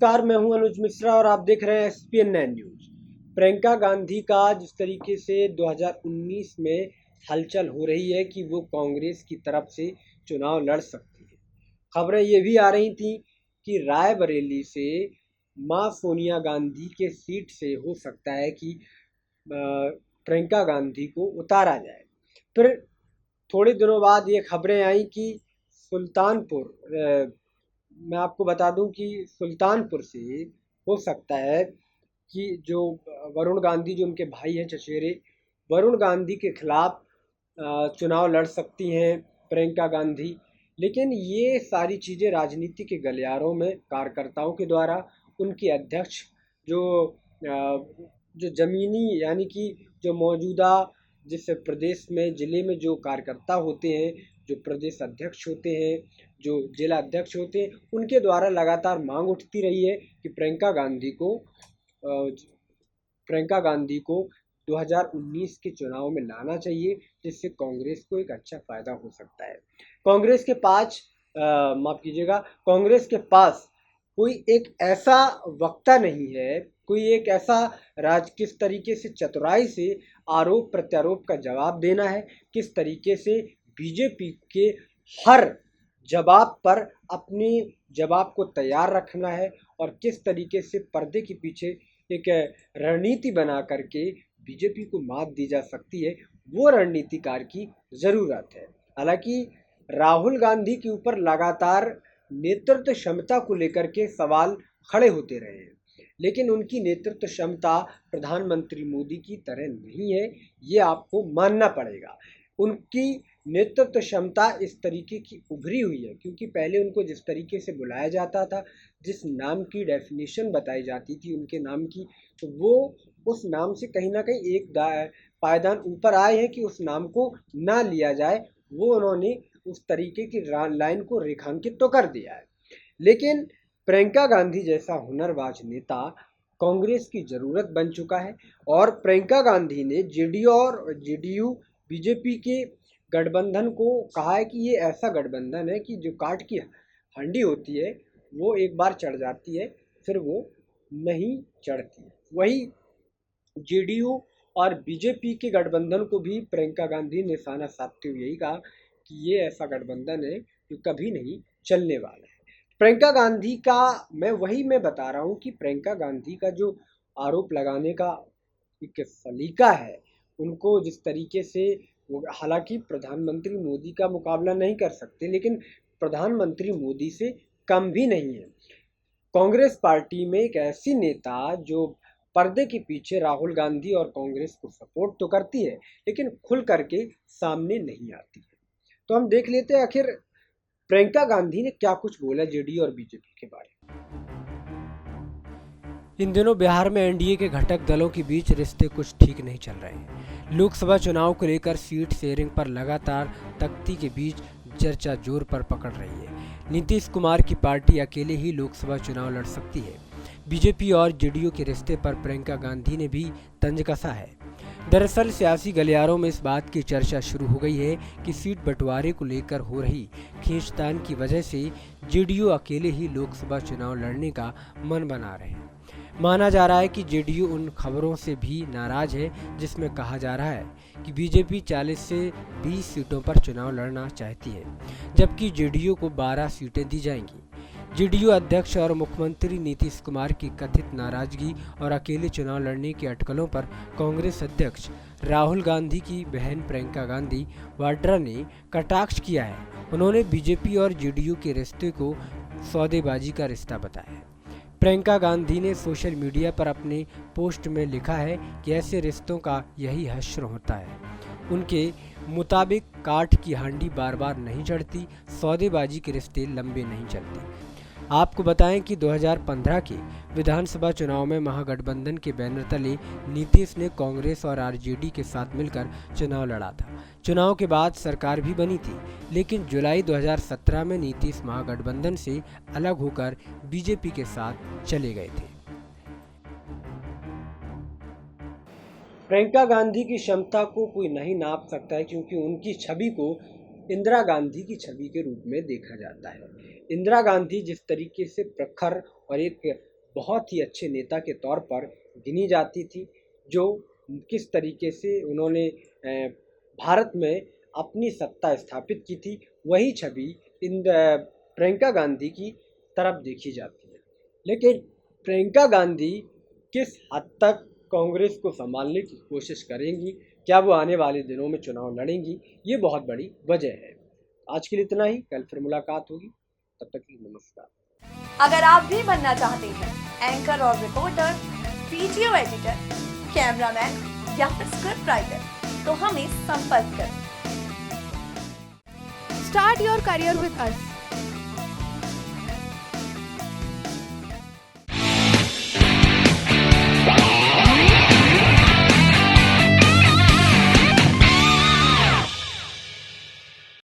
नमस्कार, मैं हूं अनुज मिश्रा और आप देख रहे हैं एसपीएन 9 न्यूज। प्रियंका गांधी का जिस तरीके से 2019 में हलचल हो रही है कि वो कांग्रेस की तरफ से चुनाव लड़ सकती है। खबरें ये भी आ रही थी कि रायबरेली से मां सोनिया गांधी के सीट से हो सकता है कि प्रियंका गांधी को उतारा जाए। फिर थोड़े दिनों बाद ये खबरें आई कि मैं आपको बता दूं कि सुल्तानपुर से हो सकता है कि जो वरुण गांधी, जो उनके भाई हैं चचेरे, वरुण गांधी के खिलाफ चुनाव लड़ सकती हैं प्रियंका गांधी। लेकिन ये सारी चीज़ें राजनीति के गलियारों में कार्यकर्ताओं के द्वारा उनके अध्यक्ष जो जो ज़मीनी यानी कि जो मौजूदा जिस प्रदेश में ज़िले में जो कार्यकर्ता होते हैं, जो प्रदेश अध्यक्ष होते हैं, जो जिला अध्यक्ष होते हैं, उनके द्वारा लगातार मांग उठती रही है कि प्रियंका गांधी को 2019 के चुनाव में लाना चाहिए, जिससे कांग्रेस को एक अच्छा फायदा हो सकता है। कांग्रेस के कांग्रेस के पास कोई एक ऐसा वक्ता नहीं है, कोई एक ऐसा किस तरीके से चतुराई से आरोप प्रत्यारोप का जवाब देना है, किस तरीके से बीजेपी के हर जवाब पर अपने जवाब को तैयार रखना है और किस तरीके से पर्दे के पीछे एक रणनीति बना करके बीजेपी को मात दी जा सकती है, वो रणनीतिकार की ज़रूरत है। हालांकि राहुल गांधी के ऊपर लगातार नेतृत्व क्षमता को लेकर के सवाल खड़े होते रहे हैं, लेकिन उनकी नेतृत्व क्षमता प्रधानमंत्री मोदी की तरह नहीं है, ये आपको मानना पड़ेगा। उनकी नेतृत्व क्षमता इस तरीके की उभरी हुई है क्योंकि पहले उनको जिस तरीके से बुलाया जाता था, जिस नाम की डेफिनेशन बताई जाती थी उनके नाम की, तो वो उस नाम से कहीं ना कहीं एक पायदान ऊपर आए हैं कि उस नाम को ना लिया जाए। वो उन्होंने उस तरीके की लाइन को रेखांकित तो कर दिया है, लेकिन प्रियंका गांधी जैसा हुनरबाज नेता कांग्रेस की ज़रूरत बन चुका है। और प्रियंका गांधी ने जेडीयू बीजेपी के गठबंधन को कहा है कि ये ऐसा गठबंधन है कि जो काठ की हंडी होती है वो एक बार चढ़ जाती है, फिर वो नहीं चढ़ती। वही जेडीयू और बीजेपी के गठबंधन को भी प्रियंका गांधी ने निशाना साधते हुए यही कहा कि ये ऐसा गठबंधन है जो कभी नहीं चलने वाला है। प्रियंका गांधी का मैं बता रहा हूँ कि प्रियंका गांधी का जो आरोप लगाने का एक सलीका है, उनको जिस तरीके से हालांकि प्रधानमंत्री मोदी का मुकाबला नहीं कर सकते, लेकिन प्रधानमंत्री मोदी से कम भी नहीं है। कांग्रेस पार्टी में एक ऐसी नेता जो पर्दे के पीछे राहुल गांधी और कांग्रेस को सपोर्ट तो करती है, लेकिन खुल करके सामने नहीं आती है। तो हम देख लेते हैं आखिर प्रियंका गांधी ने क्या कुछ बोला जेडीयू और बीजेपी के बारे में। इन दिनों बिहार में एनडीए के घटक दलों के बीच रिश्ते कुछ ठीक नहीं चल रहे हैं। लोकसभा चुनाव को लेकर सीट शेयरिंग पर लगातार तख्ती के बीच चर्चा जोर पर पकड़ रही है। नीतीश कुमार की पार्टी अकेले ही लोकसभा चुनाव लड़ सकती है। बीजेपी और जेडीयू के रिश्ते पर प्रियंका गांधी ने भी तंज कसा है। दरअसल सियासी गलियारों में इस बात की चर्चा शुरू हो गई है कि सीट बंटवारे को लेकर हो रही खींचतान की वजह से जेडीयू अकेले ही लोकसभा चुनाव लड़ने का मन बना रहे हैं। माना जा रहा है कि जेडीयू उन खबरों से भी नाराज है जिसमें कहा जा रहा है कि बीजेपी 40 से 20 सीटों पर चुनाव लड़ना चाहती है, जबकि जेडीयू को 12 सीटें दी जाएंगी। जेडीयू अध्यक्ष और मुख्यमंत्री नीतीश कुमार की कथित नाराजगी और अकेले चुनाव लड़ने की अटकलों पर कांग्रेस अध्यक्ष राहुल गांधी की बहन प्रियंका गांधी वाड्रा ने कटाक्ष किया है। उन्होंने बीजेपी और जेडीयू के रिश्ते को सौदेबाजी का रिश्ता बताया है। प्रियंका गांधी ने सोशल मीडिया पर अपने पोस्ट में लिखा है कि ऐसे रिश्तों का यही हश्र होता है। उनके मुताबिक काठ की हांडी बार बार नहीं चढ़ती, सौदेबाजी के रिश्ते लंबे नहीं चलते। आपको बताएं कि 2015 के विधानसभा चुनाव में महागठबंधन के बैनर तले नीतीश ने कांग्रेस और आरजेडी के साथ मिलकर चुनाव लड़ा था। चुनाव के बाद सरकार भी बनी थी, लेकिन जुलाई 2017 में नीतीश महागठबंधन से अलग होकर बीजेपी के साथ चले गए थे। प्रियंका गांधी की क्षमता को कोई नहीं नाप सकता है क्योंकि उनकी छवि को इंदिरा गांधी की छवि के रूप में देखा जाता है। इंदिरा गांधी जिस तरीके से प्रखर और एक बहुत ही अच्छे नेता के तौर पर गिनी जाती थी, जो किस तरीके से उन्होंने भारत में अपनी सत्ता स्थापित की थी, वही छवि इन प्रियंका गांधी की तरफ देखी जाती है। लेकिन प्रियंका गांधी किस हद तक कांग्रेस को संभालने की कोशिश करेंगी, क्या वो आने वाले दिनों में चुनाव लड़ेंगी, ये बहुत बड़ी वजह है। आज के लिए इतना ही, कल फिर मुलाकात होगी, तब तक के लिए नमस्कार। अगर आप भी बनना चाहते हैं एंकर और रिपोर्टर, वीडियो एडिटर, कैमरामैन या फिर स्क्रिप्ट राइटर, तो हमें संपर्क करें। Start your career with us.